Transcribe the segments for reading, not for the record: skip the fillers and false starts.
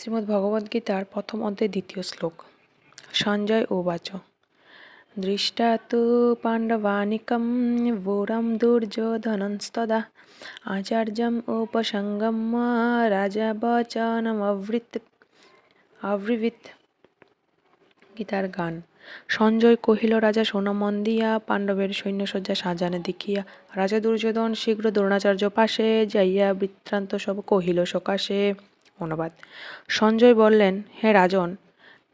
শ্রীমদ্ভগবদ্গীতার প্রথম অধ্যায় দ্বিতীয় শ্লোক। সঞ্জয় উবাচ দৃষ্টা তু পাণ্ডবানিকম বূঢ়ং দুর্যোধনস্তদা আচার্যম উপসংগম্য রাজা বচনমব্রবীৎ। গীতার গান। সঞ্জয় কহিল, রাজা সোনা মন দিয়া, পাণ্ডবের সৈন্যসজ্জা সাজানে দেখিয়া রাজা দুর্যোধন শীঘ্র দ্রোণাচার্য পাশে যাইয়া বৃত্তান্ত সব কহিল সকাশে। অনুবাদ। সঞ্জয় বললেন, হে রাজন,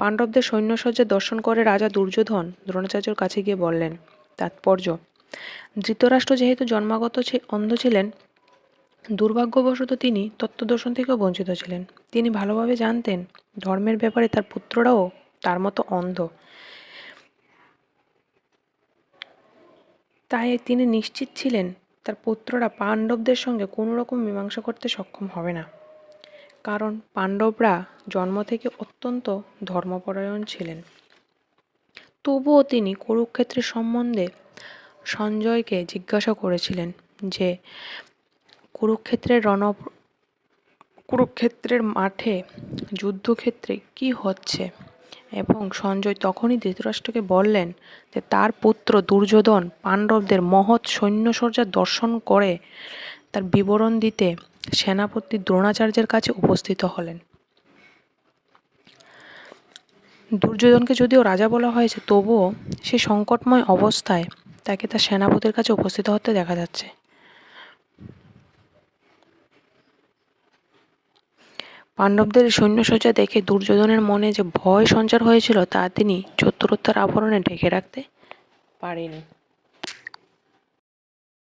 পাণ্ডবদের সৈন্যসজ্জা দর্শন করে রাজা দুর্যোধন দ্রোণাচার্যের কাছে গিয়ে বললেন। তাৎপর্য: ধৃতরাষ্ট্র যেহেতু জন্মাগত অন্ধ ছিলেন, দুর্ভাগ্যবশত তিনি তত্ত্বদর্শন থেকেও বঞ্চিত ছিলেন। তিনি ভালোভাবে জানতেন ধর্মের ব্যাপারে তার পুত্ররাও তার মতো অন্ধ। তাই তিনি নিশ্চিত ছিলেন তার পুত্ররা পাণ্ডবদের সঙ্গে কোনো রকম মীমাংসা করতে সক্ষম হবে না, কারণ পাণ্ডবরা জন্ম থেকে অত্যন্ত ধর্মপরায়ণ ছিলেন। তবুও তিনি কুরুক্ষেত্রের সম্বন্ধে সঞ্জয়কে জিজ্ঞাসা করেছিলেন যে কুরুক্ষেত্রের মাঠে যুদ্ধক্ষেত্রে কি হচ্ছে, এবং সঞ্জয় তখনই ধৃতরাষ্ট্রকে বললেন যে তার পুত্র দুর্যোধন পাণ্ডবদের মহৎ সৈন্যসজ্জা দর্শন করে তার বিবরণ দিতে সেনাপতি দ্রোণাচার্যের কাছে উপস্থিত হলেন। দুর্যোধনকে যদিও রাজা বলা হয়েছে, তবুও সে সংকটময় অবস্থায় তাকে তার সেনাপতির কাছে উপস্থিত হতে দেখা যাচ্ছে। পাণ্ডবদের সৈন্যসজ্জা দেখে দুর্যোধনের মনে যে ভয় সঞ্চার হয়েছিল তা তিনি চতুরতার আবরণে ঢেকে রাখতে পারেনি।